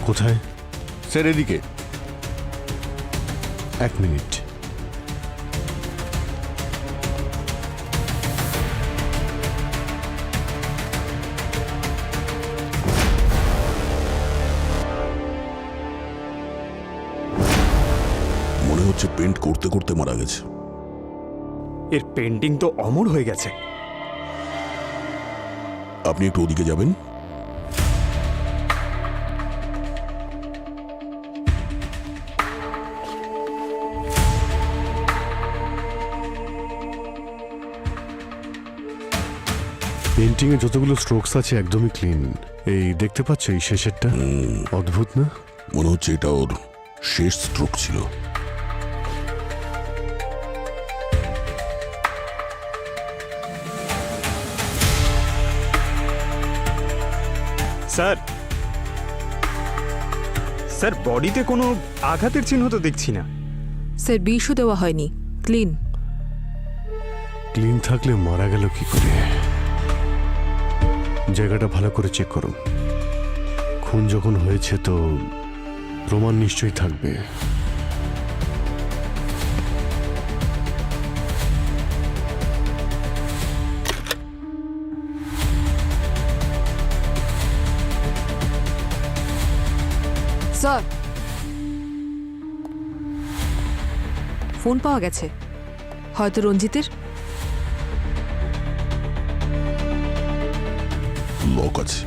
কোথায়? স্যার এদিকে। 1 মিনিট। মনে হচ্ছে পেন্ট করতে করতে মারা গেছে। এর পেন্টিং তো অমর হয়ে গেছে। আপনি একটু ওদিকে যাবেন। পেন্টিং এ যতগুলো স্ট্রোকস আছে একদমই ক্লিন। এই দেখতে পাচ্ছ এই শেষেরটা? অদ্ভুত না? মনে হচ্ছে এটা ওর শেষ স্ট্রোক ছিল। স্যার, স্যার বডিতে কোনো আঘাতের চিহ্ন তো দেখছি না। স্যার বিষও দেওয়া হয়নি, ক্লিন। ক্লিন থাকলে মারা গেল কি করে? জায়গাটা ভালো করে চেক করুন। খুন যখন হয়েছে তো প্রমাণ নিশ্চয়ই থাকবে। স্যার, ফোন পাওয়া গেছে, হয়তো রঞ্জিতের। লক আছে।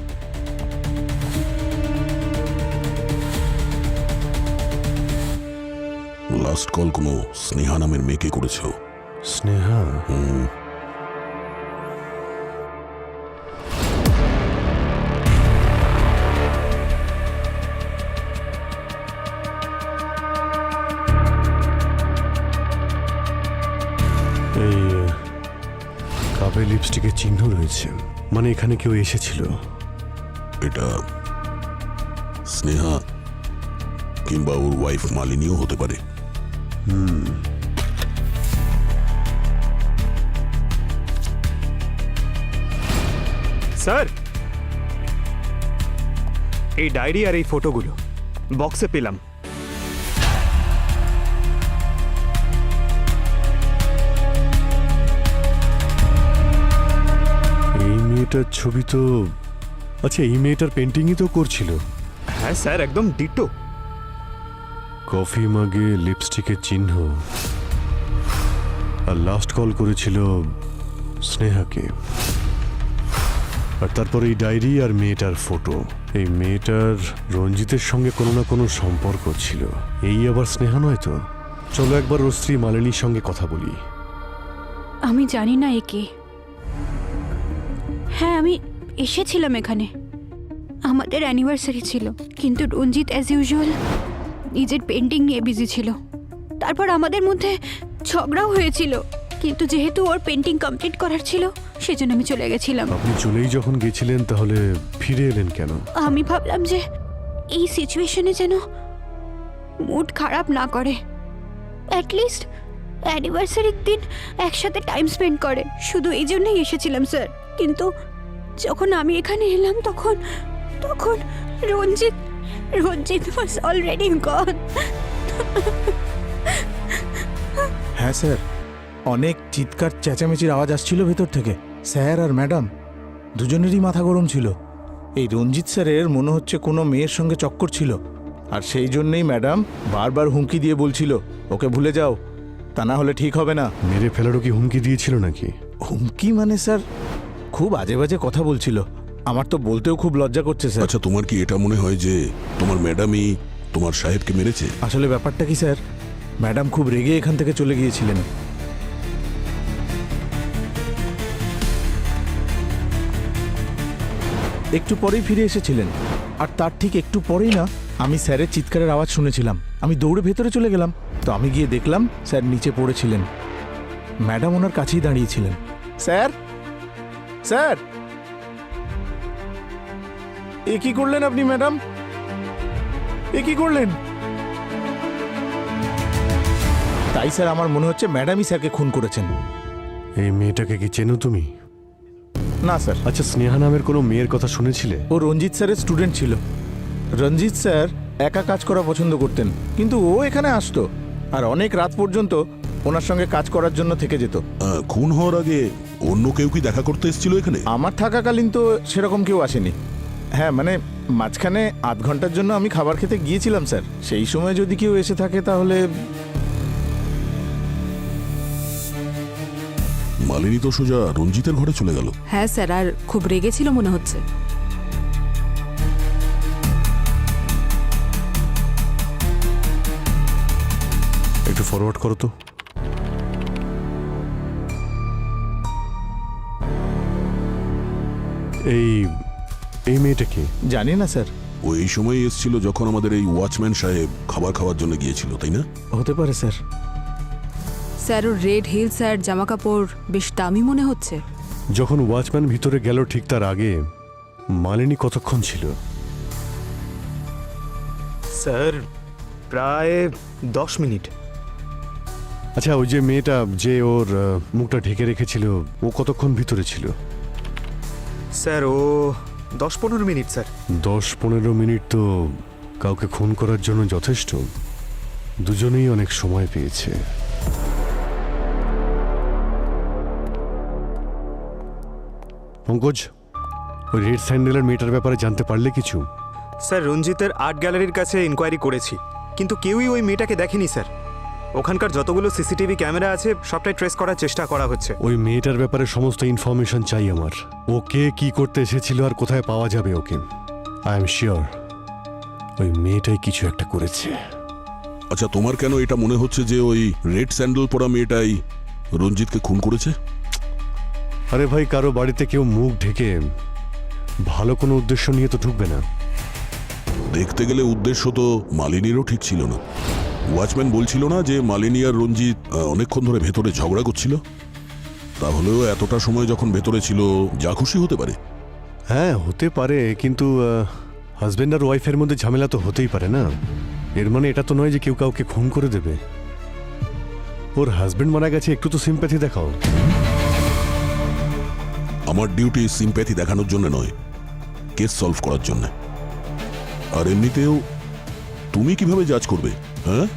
লাস্ট কল কোনো স্নেহা নামের মেয়েকে করেছো? স্নেহা? এই কাপে লিপস্টিকের চিহ্ন রয়েছে, মানে এখানে কেউ এসেছিল। এটা স্নেহা কিংবা ওর ওয়াইফ মালিনীও হতে পারে। স্যার, এই ডায়েরি আর এই ফটোগুলো বক্সে পেলাম। এই মেয়েটার ছবি তো, আচ্ছা এই মেয়েটার পেন্টিংই তো করছিল। হ্যাঁ স্যার, একদম ডিটো। কফি মাগে লিপস্টিকের চিহ্ন, আর লাস্ট কল করেছিল স্নেহাকে। আর তারপর এই ডায়েরি আর মেয়েটার ফটো। এই মেয়েটার রঞ্জিতের সঙ্গে কোনো না কোনো সম্পর্ক ছিল। এই আবার স্নেহা নয় তো? চলো একবার ওর স্ত্রী মালিনীর সঙ্গে কথা বলি। আমি জানি না একে। হ্যাঁ, আমি এসেছিলাম এখানে, আমাদের অ্যানিভার্সারি ছিল, কিন্তু রঞ্জিত অ্যাজ ইউজুয়াল নিজের পেন্টিং নিয়ে বিজি ছিল। তারপর আমাদের মধ্যে ঝগড়াও হয়েছিল, কিন্তু যেহেতু ওর পেন্টিং কমপ্লিট করার ছিল সেজন্য আমি চলে গেছিলাম। আপনি চলেই যখন গেছিলেন তাহলে ফিরে এলেন কেন? আমি ভাবলাম যে এই সিচুয়েশনে যেন মুড খারাপ না করে, অ্যাটলিস্ট অ্যানিভার্সারির দিন একসাথে টাইম স্পেন্ড করে, শুধু এই জন্যই এসেছিলাম স্যার। কিন্তু যখন আমি এখানে এলাম তখন তখন রঞ্জিত ওয়াজ অলরেডি গন। হ্যাঁ স্যার, অনেক চিৎকার চেঁচামেচির আওয়াজ আসছিল ভেতর থেকে। স্যার আর ম্যাডাম দুজনেরই মাথা গরম ছিল। এই রঞ্জিত স্যারের মনে হচ্ছে কোনো মেয়ের সঙ্গে চক্কর ছিল, আর সেই জন্যেই ম্যাডাম বারবার হুমকি দিয়ে বলছিল ওকে ভুলে যাও, তা না হলে ঠিক হবে না। মেরে ফেলারও কি হুমকি দিয়েছিল নাকি? হুমকি মানে স্যার খুব আজে বাজে কথা বলছিল, আমার তো বলতেও খুব লজ্জা করছে স্যার। আচ্ছা, তোমার কি এটা মনে হয় যে তোমার ম্যাডামই তোমার সাহেবকে মেরেছে? আসলে ব্যাপারটা কি স্যার, ম্যাডাম খুব রেগে এখান থেকে চলে গিয়েছিলেন। একটু পরেই ফিরে এসেছিলেন, আর তার ঠিক একটু পরেই না আমি স্যারের চিৎকারের আওয়াজ শুনেছিলাম। আমি দৌড়ে ভেতরে চলে গেলাম, তো আমি গিয়ে দেখলাম স্যার নিচে পড়েছিলেন, ম্যাডাম ওনার কাছেই দাঁড়িয়েছিলেন। স্যার, স্যার, এ কি করলেন আপনি ম্যাডাম? এ কি করলেন? তাই স্যার আমার মনে হচ্ছে ম্যাডামই স্যারকে খুন করেছেন। এই মেয়েটাকে কি চেনো তুমি? না স্যার। আচ্ছা, স্নেহা নামের কোনো মেয়ের কথা শুনেছিলে? ও রঞ্জিত স্যারের স্টুডেন্ট ছিল। রঞ্জিত স্যার একা কাজ করা পছন্দ করতেন, কিন্তু ও এখানে আসতো আর অনেক রাত পর্যন্ত ওনার সঙ্গে কাজ করার জন্য থেকে যেত। খুন হওয়ার আগে অন্য কেউ কি দেখা করতে এসেছিল এখানে? আমার থাকাকালীন তো সেরকম কেউ আসেনি। হ্যাঁ, মানে মাঝখানে আধ ঘন্টার জন্য আমি খাবার খেতে গিয়েছিলাম স্যার, সেই সময় যদি কেউ এসে থাকে তাহলে। মালিনী তো সোজা রঞ্জিতের ঘরে চলে গেল। হ্যাঁ স্যার, আর খুব রেগেছিল মনে হচ্ছে। একটু ফরওয়ার্ড করো তো। এই এই মেয়েটা কি? জানি না স্যার, ও এই সময় এসেছিল যখন আমাদের এই ওয়াচম্যান সাহেব খাবার খাওয়ার জন্য গিয়েছিল, তাই না? হতে পারে স্যার। স্যার, ওর রেড হিলস আর জামা কাপড় বেশ দামি মনে হচ্ছে। যখন ওয়াচম্যান ভিতরে গেল ঠিক তার আগে মালিনী কতক্ষণ ছিল? স্যার প্রায় 10 মিনিট। আচ্ছা, ওই যে মেয়েটা যে ওর মুখটা ঢেকে রেখেছিল, ও কতক্ষণ ভিতরে ছিল? স্যার ও 10-15 মিনিট স্যার। 10-15 মিনিট তো কাউকে খুন করার জন্য যথেষ্ট। দুজনেই অনেক সময় পেয়েছে। পঙ্কজ, ওই রেড স্যান্ডেলের মেয়েটার ব্যাপারে জানতে পারলে কিছু? স্যার রঞ্জিতের আর্ট গ্যালারির কাছে ইনকোয়ারি করেছি, কিন্তু কেউই ওই মেয়েটাকে দেখেনি স্যার। ওখানকার যতগুলো সিসিটিভি ক্যামেরা আছে সবটাই ট্রেস করার চেষ্টা করা হচ্ছে। ওই মেয়েটার ব্যাপারে সমস্ত ইনফরমেশন চাই আমার। ওকে কি করতে এসেছিল আর কোথায় পাওয়া যাবে ওকে। আই এম শিওর ওই মেয়েটাই কিছু একটা করেছে। আচ্ছা, তোমার কেন এটা মনে হচ্ছে যে ওই রেড স্যান্ডেল পরা মেয়েটাই রঞ্জিতকে খুন করেছে? আরে ভাই, কারো বাড়িতে কেউ মুখ ঢেকে ভালো কোনো উদ্দেশ্য নিয়ে তো ঢুকবে না। দেখতে গেলে উদ্দেশ্য তো মালিনীরও ঠিক ছিল না। ওয়াচম্যান বলছিল না যে মালিনী আর রঞ্জিত অনেকক্ষণ ধরে ভেতরে ঝগড়া করছিল? তাহলেও এতটা সময় যখন ভেতরে ছিল, যা খুশি হতে পারে। হ্যাঁ, হতে পারে, কিন্তু হাজব্যান্ড আর ওয়াইফের মধ্যে ঝামেলা তো হতেই পারে না। এর মানে এটা তো নয় যে কেউ কাউকে খুন করে দেবে। ওর হাজব্যান্ড মারা গেছে, একটু তো সিম্প্যাথি দেখাও। আমার ডিউটি সিম্প্যাথি দেখানোর জন্য নয়, কেস সলভ করার জন্য। আর এমনিতেও তুমি কিভাবে জাজ করবে? হ্যাঁ,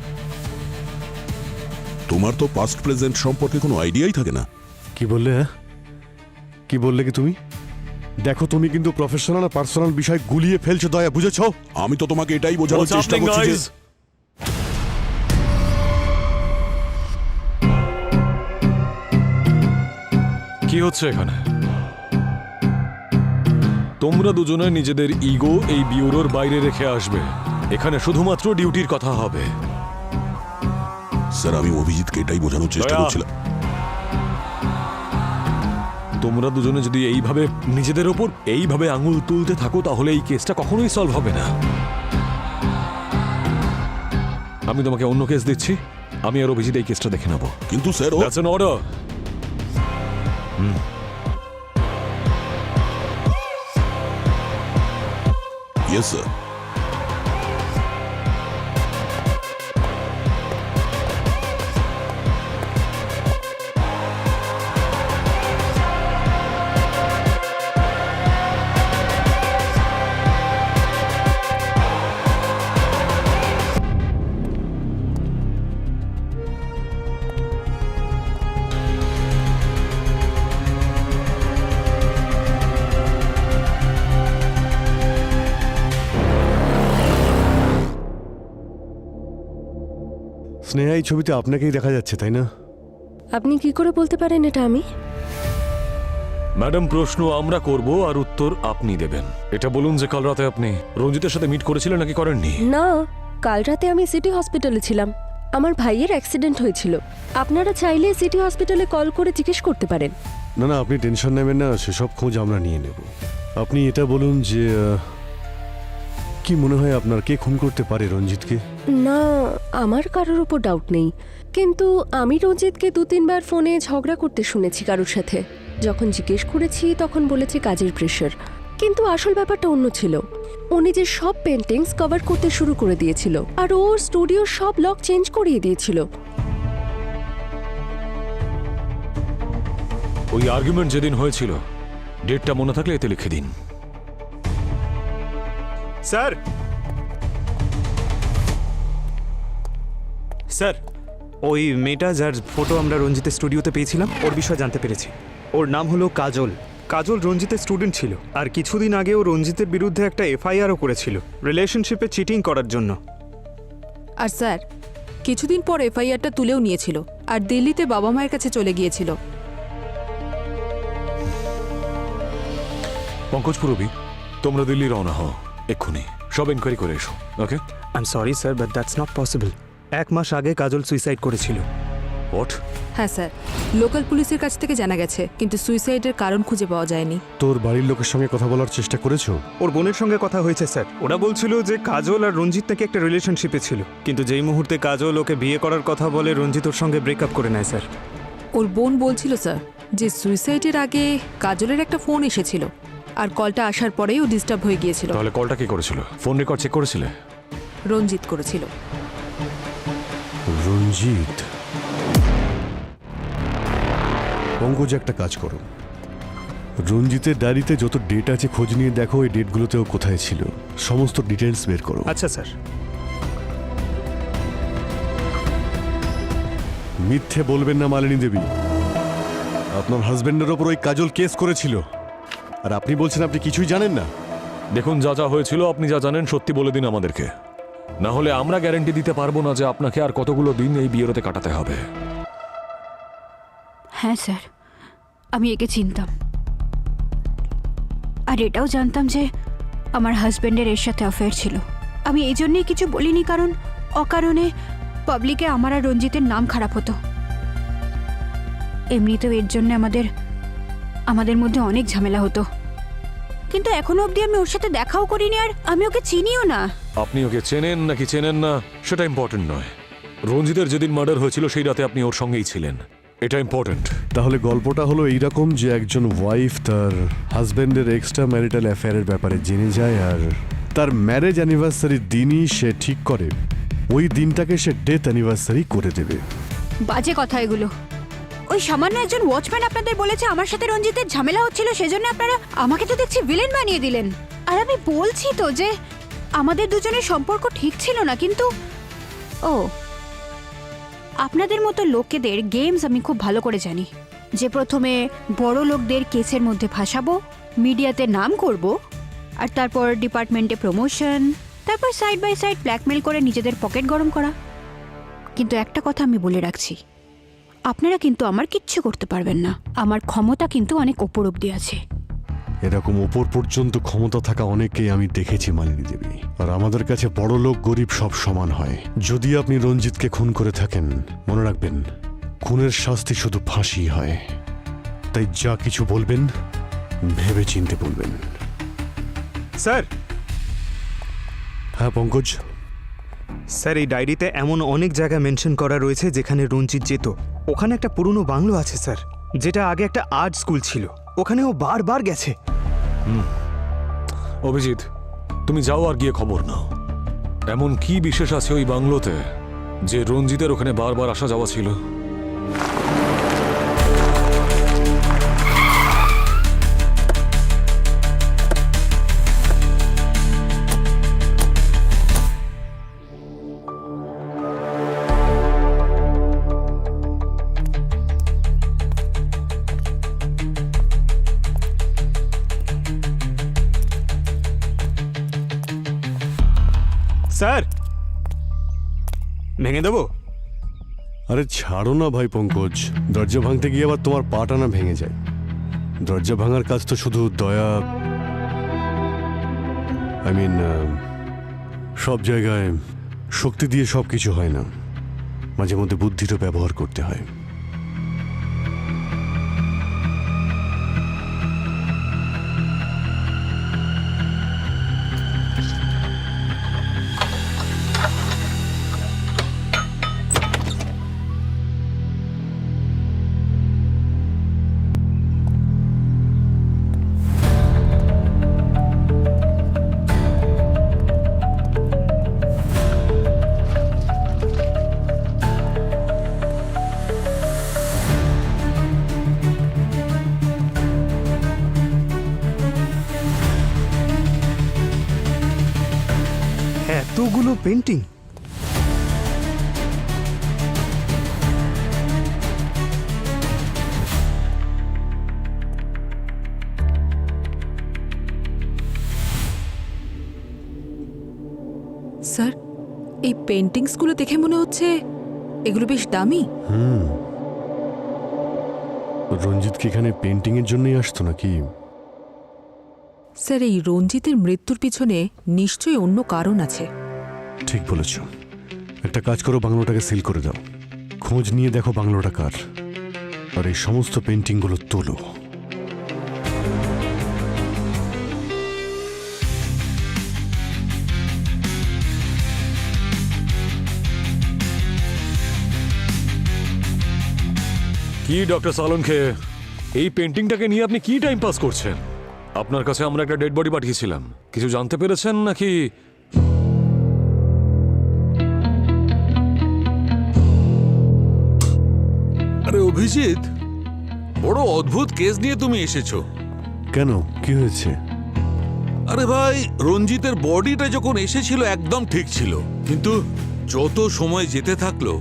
তোমার তো পাস্ট প্রেজেন্ট সম্পর্কে কোনো আইডিয়াই থাকে না। কি বললে? হ্যাঁ, কি বললে কি তুমি? দেখো, তুমি কিন্তু প্রফেশনাল আর পার্সোনাল বিষয় গুলিয়ে ফেলছো দয়া, বুঝেছো? আমি তো তোমাকে এটাই বোঝানোর চেষ্টা করছি যে কি হচ্ছে এখানে? তোমরা দুজনে নিজেদের ইগো এই বিউরোর বাইরে রেখে আসবে। এখানে শুধুমাত্র ডিউটির কথা হবে। স্যার, আমি অভিজিৎকে এটাই বোঝানোর চেষ্টা দয়া। করছিলাম। তোমরা দুজনে যদি এইভাবে নিজেদের ওপর এইভাবে আঙুল তুলতে থাকো, তাহলে এই কেসটা কখনোই সলভ হবে না। আমি তোমাকে অন্য কেস দিচ্ছি, আমি আর অভিজিৎ এই কেসটা দেখে নেবো। কিন্তু স্যার, ও that's an order. Yes sir. Sneha, এই ছবিতে আপনাকেই দেখা যাচ্ছে, তাই না? আপনি কি করে বলতে পারেন এটা আমি? ম্যাডাম, প্রশ্ন আমরা করব আর উত্তর আপনি দেবেন। এটা বলুন যে কাল রাতে আপনি রঞ্জিতের সাথে মিট করেছিলেন নাকি করেননি? না, কাল রাতে আমি সিটি হসপিটালে ছিলাম। আমার ভাইয়ের অ্যাক্সিডেন্ট হয়েছিল। আপনারা চাইলে সিটি হসপিটালে কল করে জিজ্ঞেস করতে পারেন। না না, আপনি টেনশন নেবেন না, সেসব খোঁজ আমরা নিয়ে নেব। আপনি এটা বলুন যে কি মনে হয় আপনার, কে খুন করতে পারে রঞ্জিতকে? না, আমার কারোর উপর ডাউট নেই, কিন্তু আমি রঞ্জিতকে 2-3 বার ফোনে ঝগড়া করতে শুনেছি কারোর সাথে। যখন জিজ্ঞেস করেছি তখন বলেছে কাজের প্রেশার, কিন্তু আসল ব্যাপারটা অন্য ছিল। ও নিজের সব পেন্টিংস কভার করতে শুরু করে দিয়েছিল আর ওর স্টুডিওর সব লক চেঞ্জ করিয়ে দিয়েছিল। ওই আর্গুমেন্ট যেদিন হয়েছিল, ডেটটা মনে থাকলে এতে লিখে দিন। স্যার স্যার ওই মেয়েটা যার ফটো আমরা রঞ্জিতের স্টুডিওতে পেয়েছিলাম ওর বিষয়ে জানতে পেরেছি। ওর নাম হলো কাজল। কাজল রঞ্জিতের স্টুডেন্ট ছিল, আর কিছুদিন আগে ও রঞ্জিতের বিরুদ্ধে একটা এফআইআরও করেছিল রিলেশনশিপে চিটিং করার জন্য। আর স্যার কিছুদিন পর এফআইআরটা তুলেও নিয়েছিল আর দিল্লিতে বাবা মায়ের কাছে চলে গিয়েছিল। পঙ্কজ পুরবি, তোমরা দিল্লি রওনা হও এক্ষুনি, সব এনকোয়ারি করে এসো। Okay? I am sorry sir, but that's not possible. 1 মাস আগে কাজল সুইসাইড করেছিল। হোয়াট? হ্যাঁ স্যার, লোকাল পুলিশের কাছ থেকে জানা গেছে, কিন্তু সুইসাইডের কারণ খুঁজে পাওয়া যায়নি। তোর বাড়ির লোকের সঙ্গে কথা বলার চেষ্টা করেছো? ওর বোনের সঙ্গে কথা হয়েছে স্যার। ওরা বলছিল যে কাজল আর রঞ্জিত নাকি একটা রিলেশনশিপে ছিল, কিন্তু যেই মুহূর্তে কাজল ওকে বিয়ে করার কথা বলে রঞ্জিত ওর সঙ্গে ব্রেকআপ করে নেয় স্যার। ওর বোন বলছিল স্যার যে সুইসাইডের আগে কাজলের একটা ফোন এসেছিল, আর কলটা আসার পরেই ও ডিস্টার্ব হয়ে গিয়েছিল। তাহলে কলটা কি করেছিল? ফোন রেকর্ড চেক করেছিলে? রঞ্জিত করেছিল। রঞ্জিত? পঙ্কজ, একটা কাজ করো, রঞ্জিতের ডায়েরিতে যত ডেট আছে খোঁজ নিয়ে দেখো এই ডেটগুলোতেও কোথায় ছিল, সমস্ত ডিটেলস বের করো। আচ্ছা স্যার। মিথ্যে বলবেন না মালিনী দেবী, আপনার হাজবেন্ডের ওপর ওই কাজল কেস করেছিল, আর আপনি বলছেন আপনি কিছুই জানেন না। দেখুন, যা যা হয়েছিল আপনি যা জানেন সত্যি বলে দিন আমাদেরকে, না হলে আমরা গ্যারান্টি দিতে পারবো না যে আপনাকে আর কতগুলো দিন এই বিয়েরতে কাটাতে হবে। হ্যাঁ স্যার, আমি একে চিনতাম, আর এটাও জানতাম যে আমার হাজব্যান্ডের এর সাথে অ্যাফেয়ার ছিল। আমি এই জন্যেই কিছু বলিনি, কারণ অকারণে পাবলিকে আমার আর রঞ্জিতের নাম খারাপ হতো। এমনিতেও এর জন্য আমাদের মধ্যে অনেক ঝামেলা হতো, কিন্তু এখনো অবধি আমি ওর সাথে দেখাও করিনি, আর আমি ওকে চিনিও না। আপনি ওকে চেনেন নাকি চেনেন না সেটা ইম্পর্টেন্ট নয়। রঞ্জিতের যেদিন মার্ডার হয়েছিল সেই রাতে আপনি ওর সঙ্গেই ছিলেন, এটা ইম্পর্টেন্ট। তাহলে গল্পটা হলো এইরকম যে একজন ওয়াইফ তার হাজবেন্ডের এক্সট্রা ম্যারিটাল অ্যাফেয়ারের ব্যাপারে জেনে যায়, আর তার ম্যারেজ অ্যানিভার্সারির দিনই সে ঠিক করে ওই দিনটাকে সে ডেথ অ্যানিভার্সারি করে দেবে। বাজে কথা এগুলো। ওই সামান্য একজন ওয়াচম্যান আপনাদের বলেছে আমার সাথে রঞ্জিতের ঝামেলা হচ্ছিল, সেজন্য আপনারা আমাকে তো দেখছি ভিলেন বানিয়ে দিলেন। আর আমি বলছি তো যে আমাদের দুজনের সম্পর্ক ঠিক ছিল না, কিন্তু আপনাদের মতো লোকেদের গেমস আমি খুব ভালো করে জানি, যে প্রথমে বড় লোকদের কেসের মধ্যে ফাঁসাবো, মিডিয়াতে নাম করব, আর তারপর ডিপার্টমেন্টে প্রমোশন, তারপর সাইড বাই সাইড ব্ল্যাকমেল করে নিজেদের পকেট গরম করা। কিন্তু একটা কথা আমি বলে রাখছি, আপনারা কিন্তু আমার কিচ্ছু করতে পারবেন না। আমার ক্ষমতা কিন্তু অনেক ওপর অব্দি আছে। এরকম ওপর পর্যন্ত ক্ষমতা থাকা অনেককেই আমি দেখেছি মালিনী দেবী, আর আমাদের কাছে বড় লোক গরিব সব সমান হয়। যদি আপনি রঞ্জিতকে খুন করে থাকেন, মনে রাখবেন খুনের শাস্তি শুধু ফাঁসি হয়। তাই যা কিছু বলবেন ভেবে চিনতে বলবেন। স্যার। হ্যাঁ পঙ্কজ? স্যার, এই ডায়েরিতে এমন অনেক জায়গা মেনশন করা রয়েছে যেখানে রঞ্জিত যেত। ওখানে একটা পুরনো বাংলো আছে স্যার, যেটা আগে একটা আর্ট স্কুল ছিল, ওখানে ও বারবার গেছে। অভিজিৎ, তুমি যাও আর গিয়ে খবর নাও, এমন কি বিশেষ আছে ওই বাংলোতে যে রঞ্জিতের ওখানে বারবার আসা যাওয়া ছিল। স্যার, ভেঙে দেবো? আরে ছাড়ো না ভাই পঙ্কজ, দরজা ভাঙতে গিয়ে আবার তোমার পাটা না ভেঙে যায়। দরজা ভাঙার কাজ তো শুধু দয়া, সব জায়গায় শক্তি দিয়ে সব কিছু হয় না, মাঝে মধ্যে বুদ্ধিরও ব্যবহার করতে হয়। এতগুলো পেন্টিং! স্যার এই পেন্টিংসগুলো দেখে মনে হচ্ছে এগুলো বেশ দামি। রঞ্জিত কি এখানে পেন্টিংয়ের জন্যই আসতো নাকি? স্যার এই রঞ্জিতের মৃত্যুর পিছনে নিশ্চয়ই অন্য কারণ আছে। ঠিক বলেছ। একটা কাজ করো, বাংলোটাকে সিল করে দাও। খোঁজ নিয়ে দেখো বাংলোটা কার, আর এই সমস্ত পেন্টিংগুলো তোলো। কি ডক্টর সালনকে, এই পেন্টিংটাকে নিয়ে আপনি কি টাইম পাস করছেন? আপনার কাছে আমরা একটা ডেড বডি পাঠিয়েছিলাম, কিছু জানতে পেরেছেন নাকি? আরে অভিজিৎ, বড় অদ্ভুত কেস নিয়ে তুমি এসেছো। কেন, কি হয়েছে? আরে ভাই, রঞ্জিতের বডিটা যখন এসেছিল একদম ঠিক ছিল, কিন্তু যত সময় যেতে থাকলো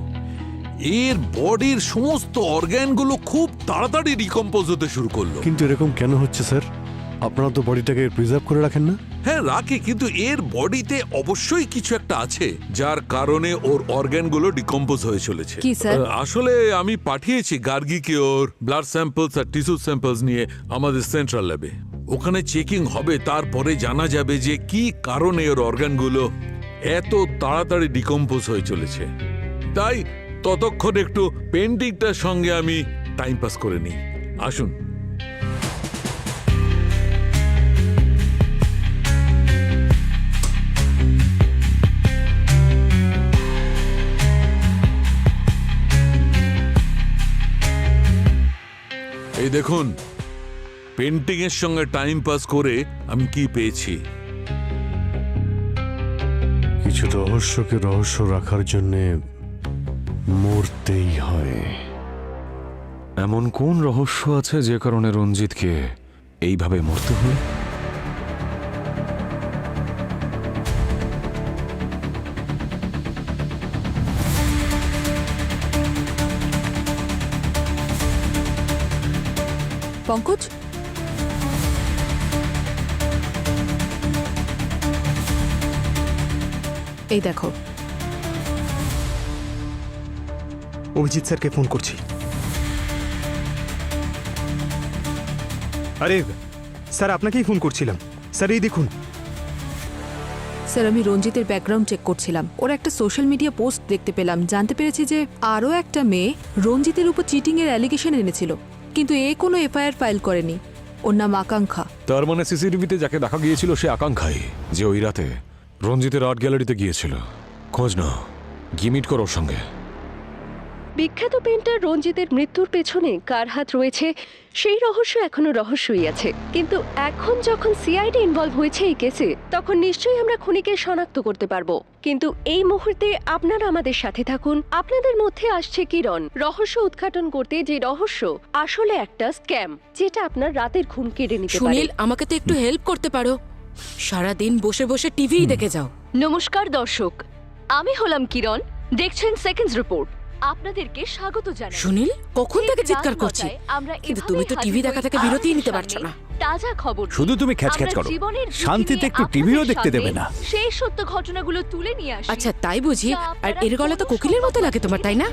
এর বডির সমস্ত অর্গ্যানগুলো খুব তাড়াতাড়ি ডিকম্পোজ হতে শুরু করলো। কিন্তু এরকম কেন হচ্ছে স্যার? আপনারা তো বডিটাকে প্রিজার্ভ করে রাখেন না? হ্যাঁ রাখি, কিন্তু এর বডিতে অবশ্যই কিছু একটা আছে যার কারণে ওর অর্গ্যানগুলো ডিকম্পোজ হয়ে চলেছে। কি স্যার? আসলে আমি পাঠিয়েছি গার্গিকে ওর ব্লাড স্যাম্পলস আর টিস্যু স্যাম্পলস নিয়ে আমাদের সেন্ট্রাল ল্যাবে। ওখানে চেকিং হবে, তারপরে জানা যাবে যে কি কারণে ওর অর্গ্যানগুলো এত তাড়াতাড়ি ডিকম্পোজ হয়ে চলেছে। তাই ততক্ষণ একটু পেন্টিংটার সঙ্গে আমি টাইম পাস করে নিই। আসুন। এই দেখুন, পেন্টিং এর সঙ্গে টাইম পাস করে আমি কি পেয়েছি। কিছু রহস্যকে রহস্য রাখার জন্যে মরতেই হয়। এমন কোন রহস্য আছে যে কারণে রঞ্জিতকে এইভাবে মরতে হলো? পঙ্কজ, এই দেখো। অভিজিৎ স্যারকে ফোন করছি। আরে স্যার, আপনাকেই ফোন করছিলাম। স্যার এই দেখুন। স্যার আমি রঞ্জিতের ব্যাকগ্রাউন্ড চেক করছিলাম, ওর একটা সোশ্যাল মিডিয়া পোস্ট দেখতে পেলাম। জানতে পেরেছি যে আরও একটা মেয়ে রঞ্জিতের উপর চিটিং এর অ্যালিগেশন এনেছিল, কিন্তু এ কোনো এফআইআর ফাইল করেনি। ওর নাম আকাঙ্ক্ষা। তার মানে সিসিটিভিতে যাকে দেখা গিয়েছিল সে আকাঙ্ক্ষাই, যে ওই রাতে রঞ্জিতের আর্ট গ্যালারিতে গিয়েছিল। খোঁজ নাও, গিয়ে মিট করো ওর সঙ্গে। বিখ্যাত পেন্টার রঞ্জিতের মৃত্যুর পেছনে কার হাত রয়েছে সেই রহস্য এখনো রহস্যই আছে, কিন্তু এখন যখন সিআইডি ইনভলভ হয়েছে এই কেসে, তখন নিশ্চয়ই আমরা খুনিকে শনাক্ত করতে পারবো। কিন্তু এই মুহূর্তে আপনারা আমাদের সাথে থাকুন। আপনাদের মধ্যে আসছে কিরণ, রহস্য উদ্ঘাটন করতে, যে রহস্য আসলে একটা স্ক্যাম, যেটা আপনার রাতের ঘুম কেড়ে নিতে পারে। সুনীল, আমাকে তো একটু হেল্প করতে পারো? সারাদিন বসে বসে টিভিই দেখে যাও। নমস্কার দর্শক, আমি হলাম কিরণ, দেখছেন সেকেন্ডস রিপোর্ট। আপনাদেরকে স্বাগত জানাই। সুনীল, কখন থেকে চিৎকার করছি, কিন্তু তুমি তো টিভি দেখা থেকে বিরতিই নিতে পারছো না। তাজা খবর শুধু তুমি খ্যাচখ্যাচ করো, শান্তিতে একটু টিভিও দেখতে দেবে না। সেই সত্য ঘটনাগুলো তুলে নিয়ে আসি। আচ্ছা তাই বুঝি? আর এর গলা তো কোকিলের মতো লাগে তোমার, তাই না?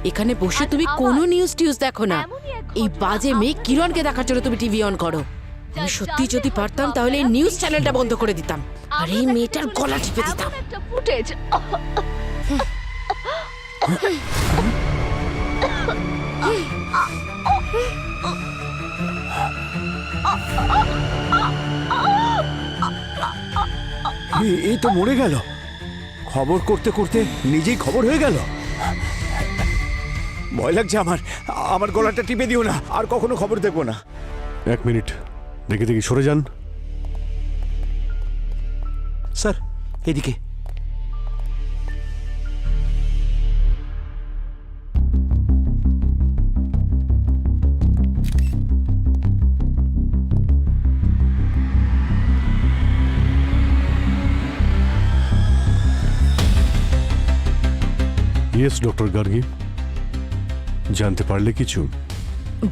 এখানে বসে তুমি কোনো নিউজ টিউজ দেখো না, এই বাজে মেয়ে কিরণকে দেখার জন্য তুমি টিভি অন করো। আমি সত্যি যদি পারতাম তাহলে এই নিউজ চ্যানেলটা বন্ধ করে দিতাম, আর এই মেয়েটার গলা টিপে দিতাম। ফুটেজ এই তো মরে গেল। খবর করতে করতে নিজেই খবর হয়ে গেল। ভয় লাগছে আমার। আমার গলাটা টিপে দিও না, আর কখনো খবর দেখবো না। 1 মিনিট, দেখে দেখি সরে যান। স্যার এদিকে। ইয়েস ডক্টর গার্গী, জানতে পারলে কিছু?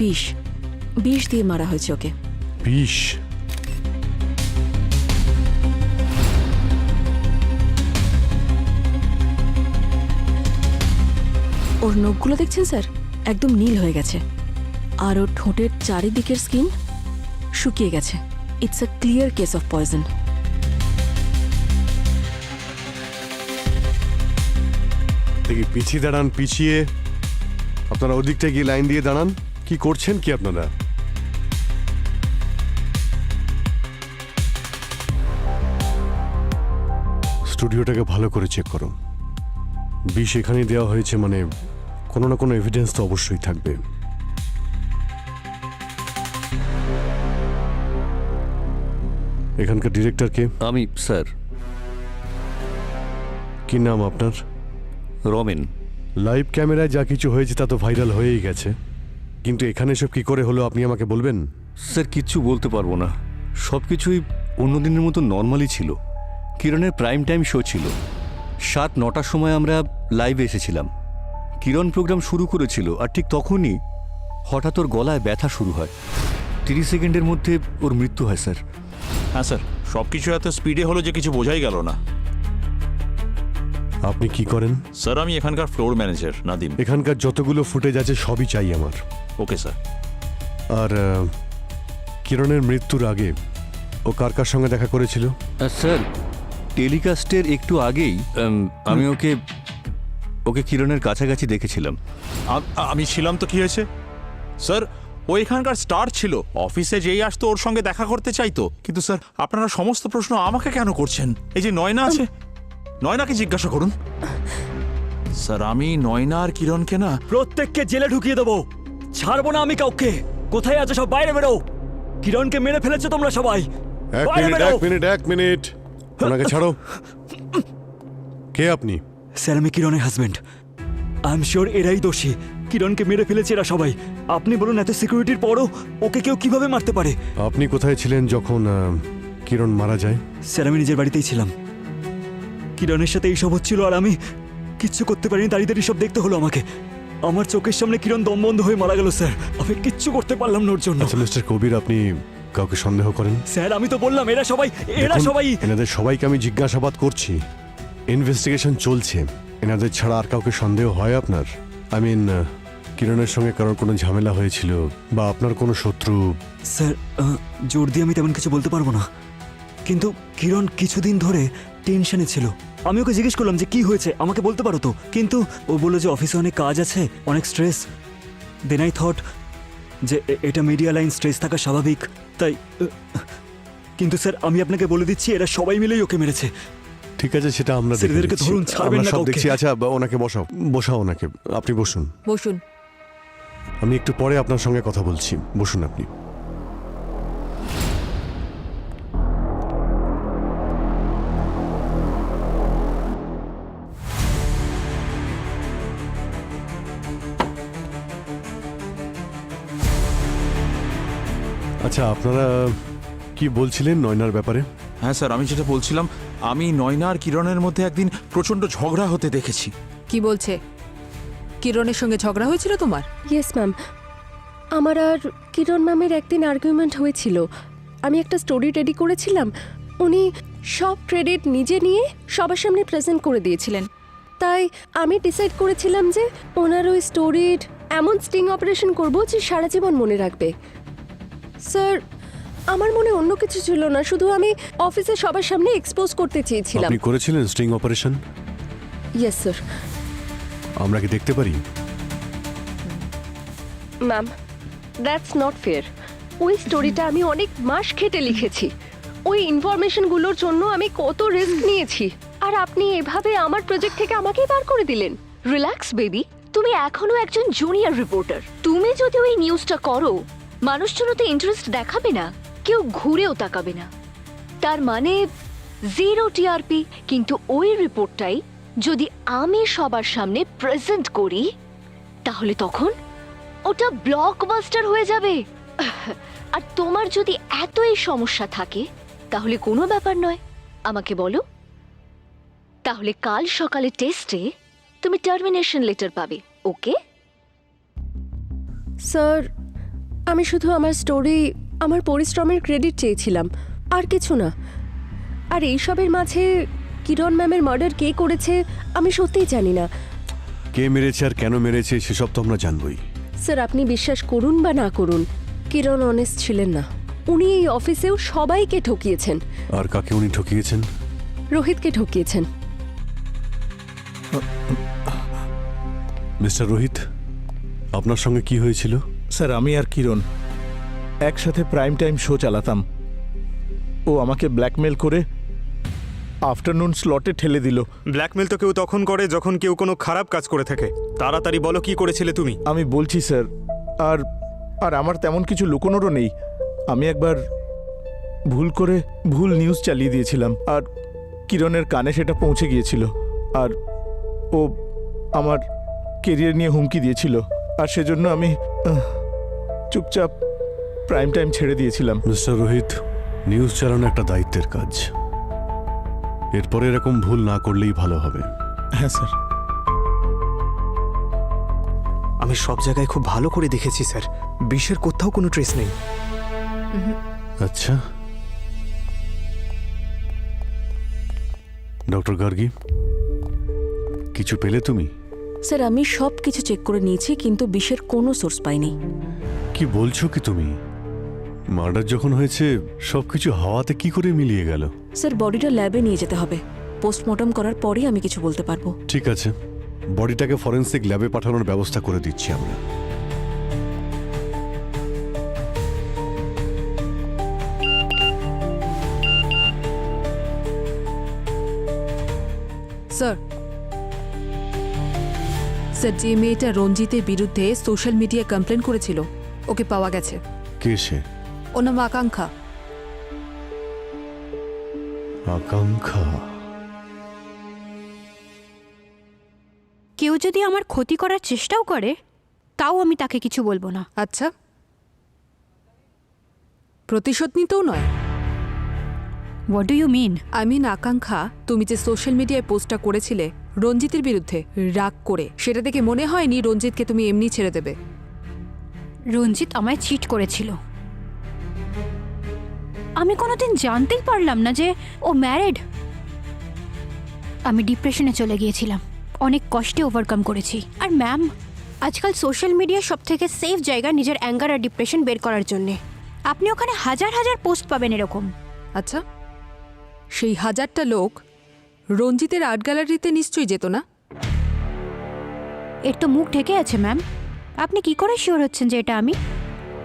20 দিয়ে মারা হয়েছে ওকে। ওর নখগুলো দেখছেন স্যার, একদম নীল হয়ে গেছে, আর ওর ঠোঁটের চারিদিকের স্কিন শুকিয়ে গেছে। It's a clear case of poison. দেখি পিছিয়ে দাঁড়ান, পিছিয়ে। আপনারা ওদিকটা গিয়ে লাইন দিয়ে দাঁড়ান। কি করছেন কি আপনারা? স্টুডিওটাকে ভালো করে চেক করো। বিষ এখানেই দেওয়া হয়েছে মানে কোনো না কোনো এভিডেন্স তো অবশ্যই থাকবে। এখানকার ডিরেক্টর কে? আমি স্যার। কি নাম আপনার? রমেন। লাইভ ক্যামেরায় যা কিছু হয়েছে তা তো ভাইরাল হয়েই গেছে, কিন্তু এখানে সব কি করে হলো আপনি আমাকে বলবেন? স্যার কিচ্ছু বলতে পারবো না, সব কিছুই অন্যদিনের মতো নর্মালি ছিল। কিরণের প্রাইম টাইম শো ছিল, 7-9টার সময় আমরা লাইভে এসেছিলাম। কিরণ প্রোগ্রাম শুরু করেছিল, আর ঠিক তখনই হঠাৎ ওর গলায় ব্যথা শুরু হয়। 30 সেকেন্ডের মধ্যে ওর মৃত্যু হয় স্যার। হ্যাঁ স্যার, সব কিছু এত স্পিডে হলো যে কিছু বোঝাই গেল না। আপনি কি করেন? স্যার আমি এখানকার ফ্লোর ম্যানেজার নাদিম। এখানকার যতগুলো ফুটেজ আছে সবই চাই আমার। Okay sir. আর কিরণের মৃত্যুর আগে ও কার কার সঙ্গে দেখা করেছিল? স্যার টেলিকাস্টের একটু আগেই আমি ওকে কিরণের কাছাকাছি দেখেছিলাম। আমি ছিলাম তো কি হয়েছে স্যার? ও এখানকার স্টার ছিল, অফিসে যেই আসতো ওর সঙ্গে দেখা করতে চাইতো। কিন্তু স্যার আপনারা সমস্ত প্রশ্ন আমাকে কেন করছেন? এই যে নয়না আছে, নয়নাকে জিজ্ঞাসা করুন। স্যার আমি নয়না আর কিরণকে না, প্রত্যেককে জেলে ঢুকিয়ে দেবো, ছাড়বো না আমি কাউকে। কোথায় আছে সব বাইরে বেরো। কিরণকে মেরে ফেলেছো তোমরা সবাই। এক মিনিট ওনাকে ছাড়ো। কে আপনি? স্যার আমি কিরণের হাজবেন্ড। আই এম শিওর এরাই দোষী, কিরণকে মেরে ফেলেছে এরা সবাই। আপনি বলুন এত সিকিউরিটির পরও ওকে কেউ কিভাবে মারতে পারে? আপনি কোথায় ছিলেন যখন কিরণ মারা যায়? স্যার আমি নিজের বাড়িতেই ছিলাম, কিরণের সাথে এইসব হচ্ছিল আর আমি কিচ্ছু করতে পারিনি। দাঁড়িয়ে সব দেখতে হলো আমাকে। আমার চোখের সামনে কিরণ দম বন্ধ হয়ে মারা গেল স্যার, আমি কিচ্ছু করতে পারলাম না ওর জন্য। আচ্ছা মিস্টার কবির, আপনি কাউকে সন্দেহ করেন? স্যার আমি তো বললাম এরা সবাই এনাদের সবাইকে আমি জিজ্ঞাসাবাদ করছি, ইনভেস্টিগেশন চলছে। এনাদের ছাড়া আর কাউকে সন্দেহ হয় আপনার? আই মিন কিরণের সঙ্গে কারোর কোনো ঝামেলা হয়েছিল বা আপনার কোনো শত্রু? স্যার জোর দিয়ে আমি তেমন কিছু বলতে পারবো না, কিন্তু কিরণ কিছুদিন ধরে টেনশনে ছিল। আমি ওকে জিজ্ঞেস করলাম যে কি হয়েছে, আমাকে বলতে পারো তো, কিন্তু ও বললো যে অফিসে অনেক কাজ আছে, অনেক স্ট্রেস। দেন আই থট যে এটা মিডিয়া লাইন, স্ট্রেস থাকা স্বাভাবিক, তাই। কিন্তু স্যার আমি আপনাকে বলে দিচ্ছি এরা সবাই মিলেই ওকে মেরেছে। ঠিক আছে, সেটা আমরা এদেরকে ধরুন, ছাড়বেন না সব কাউকে। দেখছি। আচ্ছা ওনাকে বসাও ওনাকে। আপনি বসুন। বসুন। আমি একটু পরে আপনার সঙ্গে কথা বলছি, বসুন আপনি। আচ্ছা আপনারা কি বলছিলেন নয়নার ব্যাপারে? হ্যাঁ স্যার, আমি যেটা বলছিলাম, আমি নয়না আর কিরণের মধ্যে একদিন প্রচন্ড ঝগড়া হতে দেখেছি। কি বলছে? কিরণের সঙ্গে ঝগড়া হয়েছিল তোমার? ইয়েস ম্যাম, আমার আর কিরণ ম্যামের একদিন আর্গুমেন্ট হয়েছিল। আমি একটা স্টোরি রেডি করেছিলাম, উনি সব ক্রেডিট নিজে নিয়ে সবার সামনে প্রেজেন্ট করে দিয়েছিলেন। তাই আমি ডিসাইড করেছিলাম যে ওনার ওই স্টোরির এমন স্টিং অপারেশন করব যে সারা জীবন মনে রাখবে। স্যার আমার মনে অন্য কিছু ছিল না, শুধু আমি অফিসে সবার সামনে এক্সপোজ করতে চেয়েছিলাম। আপনি করেছিলেন স্ট্রিং অপারেশন? Yes sir. আমরা কি দেখতে পারি? Ma'am that's not fair. ওই স্টোরিটা আমি অনেক মাস খেটে লিখেছি, ওই ইনফরমেশনগুলোর জন্য আমি কত রিস্ক নিয়েছি, আর আপনি এভাবে আমার প্রজেক্ট থেকে আমাকেই বার করে দিলেন। রিল্যাক্স বেবি, তুমি এখনো একজন জুনিয়র রিপোর্টার। তুমি যদি ওই নিউজটা করো, মানুষজন তো ইন্টারেস্ট দেখাবে না, কেউ ঘুরেও তাকাবে না। তার মানে 0 টিআরপি। কিন্তু ওই রিপোর্টটাই যদি আমি সবার সামনে প্রেজেন্ট করি, তাহলে তখন ওটা ব্লকবাস্টার হয়ে যাবে। আর তোমার যদি এতই সমস্যা থাকে, তাহলে কোনো ব্যাপার নয়, আমাকে বলো। তাহলে কাল সকালে টেস্টে তুমি টার্মিনেশন লেটার পাবে, ওকে? স্যার আমি শুধু আমার স্টোরি, আমার পরিশ্রমের ক্রেডিট চেয়েছিলাম, আর কিছু না। আর এইসবের মাঝে কিরণ ম্যামের মার্ডার কে করেছে আমি সত্যিই জানি না। কে মেরেছে আর কেন মেরেছে সেসব তো আমরা জানবই। স্যার আপনি বিশ্বাস করুন বা না করুন, কিরণ অনেস্ট ছিলেন না। উনি এই অফিসেও সবাইকে ঠকিয়েছেন। আর কাকে উনি ঠকিয়েছেন? রোহিতকে ঠকিয়েছেন। মিস্টার রোহিত, আপনার সঙ্গে কি হয়েছিল? স্যার আমি আর কিরণ একসাথে প্রাইম টাইম শো চালাতাম। ও আমাকে ব্ল্যাকমেল করে আফটারনুন স্লটে ঠেলে দিল। ব্ল্যাকমেল তো কেউ তখন করে যখন কেউ কোনো খারাপ কাজ করে থাকে। তাড়াতাড়ি বলো কি করেছিলে তুমি। আমি বলছি স্যার, আর আর আমার তেমন কিছু লুকোনোরও নেই। আমি একবার ভুল নিউজ চালিয়ে দিয়েছিলাম, আর কিরণের কানে সেটা পৌঁছে গিয়েছিল, আর ও আমার কেরিয়ার নিয়ে হুমকি দিয়েছিল, আর সেজন্য আমি চুপচাপ প্রাইম টাইম ছেড়ে দিয়েছিলাম। মিস্টার রোহিত, নিউজ চালানো একটা দায়িত্বের কাজ। এরপরে এরকম ভুল না করলেই ভালো হবে। হ্যাঁ স্যার। আমি সব জায়গায় খুব ভালো করে দেখেছি স্যার, বিষের কোথাও কোনো ট্রেস নেই। আচ্ছা, ডক্টর গার্গী, কিছু পেলে তুমি? স্যার আমি সব কিছু চেক করে নিয়েছি, কিন্তু বিষের কোনো সোর্স পাইনি। কি বলছো কি তুমি? মার্ডার যখন হয়েছে সবকিছু হাওয়াতে কি করে মিলিয়ে গেল? স্যার বডিটা ল্যাবে নিয়ে যেতে হবে, পোস্টমর্টম করার পরেই আমি কিছু বলতে পারবো। ঠিক আছে, বডিটাকে ফরেন্সিক ল্যাবে পাঠানোর ব্যবস্থা করে দিচ্ছি আমরা। স্যার, স্যার যে মেয়েটা রঞ্জিতের বিরুদ্ধে সোশ্যাল মিডিয়ায় কমপ্লেন করেছিল ওকে পাওয়া গেছে। কে সে? ওর নাম আকাঙ্ক্ষা। আকাঙ্ক্ষা? কেউ যদি আমার ক্ষতি করার চেষ্টাও করে তাও আমি তাকে কিছু বলবো না। আচ্ছা, প্রতিশোধ নিতেও নয়? What do you mean? I mean Akanksha, তুমি যে সোশ্যাল মিডিয়ায় পোস্টটা করেছিলে রঞ্জিতের বিরুদ্ধে রাগ করে, সেটা দেখে মনে হয়নি রঞ্জিতকে তুমি এমনি ছেড়ে দেবে। রঞ্জিত আমায় চিট করেছিল। আমি কোনোদিন জানতেই পারলাম না যে ও ম্যারিড। আমি ডিপ্রেশনে চলে গিয়েছিলাম, অনেক কষ্টে ওভারকাম করেছি। আর ম্যাম, আজকাল সোশ্যাল মিডিয়া সব থেকে সেফ জায়গা নিজের অ্যাঙ্গার আর ডিপ্রেশন বের করার জন্যে। আপনি ওখানে হাজার হাজার পোস্ট পাবেন এরকম। আচ্ছা, সেই হাজারটা লোক রঞ্জিতের আর্ট গ্যালারিতে নিশ্চয়ই যেত না? এর তো মুখ ঢেকে আছে ম্যাম। আপনি কি করে শিওর হচ্ছেন যে এটা আমি?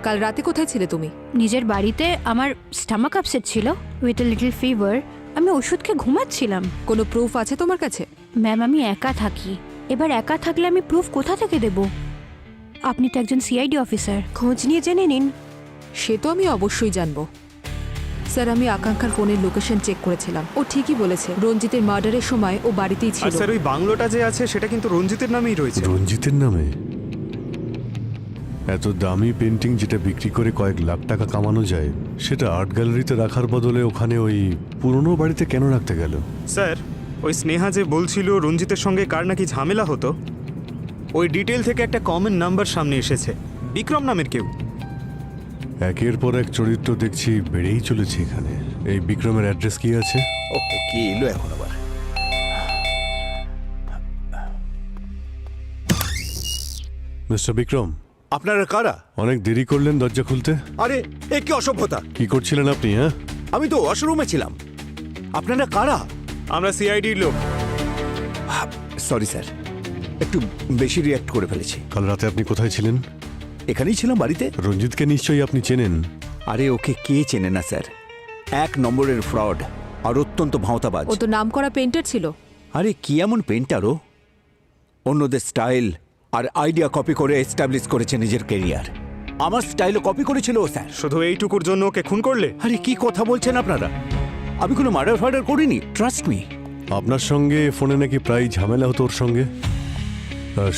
কাল রাতে কোথায় ছিলে তুমি? নিজের বাড়িতে। আমার স্টামাক আপসেট ছিল উইথ এ লিটল ফিভার। আমি ওষুধ খেয়ে ঘুমাচ্ছিলাম। কোনো প্রুফ আছে তোমার কাছে? ম্যাম আমি একা থাকি। এবার একা থাকলে আমি প্রুফ কোথা থেকে দেব? আপনি তো একজন সিআইডি অফিসার, খোঁজ নিয়ে জেনে নিন। সে তো আমি অবশ্যই জানবো। স্যার আমি আকাঙ্ক্ষার ফোনের লোকেশন চেক করেছিলাম, ও ঠিকই বলেছে রঞ্জিতের মার্ডারের সময় ও বাড়িতেই আর ছিল। স্যার ওই বাংলোটা যে আছে সেটা কিন্তু রঞ্জিতের নামেই রয়েছে। রঞ্জিতের নামে? এত দামি পেন্টিং যেটা বিক্রি করে কয়েক লাখ টাকা কামানো যায়, সেটা আর্ট গ্যালারিতে রাখার বদলে ওখানে ওই পুরনো বাড়িতে কেন রাখতে গেল? স্যার ওই স্নেহা যে বলছিল রঞ্জিতের সঙ্গে কার নাকি ঝামেলা হতো, ওই ডিটেল থেকে একটা কমন নাম্বার সামনে এসেছে, বিক্রম নামের কেউ। একের পর এক চরিত্র দেখছি বেড়েই চলেছে এখানে। এই বিক্রমের অ্যাড্রেস কি আছে? ওহো, কি এলো এখন আবার? মিস্টার বিক্রম, আপনারা কারা? অনেক দেরি করলেন দরজা খুলতে। আরে এ কি অসভ্যতা! কি করছিলেন আপনি? হ্যাঁ, আমি তো ওয়াশরুমে ছিলাম। আপনারা কারা? আমরা সিআইডির লোক। সরি স্যার, একটু বেশি রিঅ্যাক্ট করে ফেলেছি। কাল রাতে আপনি কোথায় ছিলেন? এখানেই ছিলাম, বাড়িতে। রঞ্জিতকে নিশ্চয়ই আপনি চেনেন। আরে ওকে কে চেনে না স্যার? 1 নম্বরের ফ্রড আর অত্যন্ত ভাঁওতাবাজ। ও তো নামকরা পেইন্টার ছিল। আরে কি এমন পেন্টারও অন্যদের স্টাইল আর আইডিয়া কপি করে এস্টাবলিশ করেছে নিজের ক্যারিয়ার। আমার স্টাইলও কপি করেছিল ও স্যার। শুধু এইটুকুর জন্য ওকে খুন করলে? আরে কি কথা বলছেন আপনারা? আমি কোনো মার্ডার ফার্ডার করিনি, ট্রাস্ট মি। আপনার সঙ্গে ফোনে নাকি প্রায় ঝামেলা হতো ওর সঙ্গে।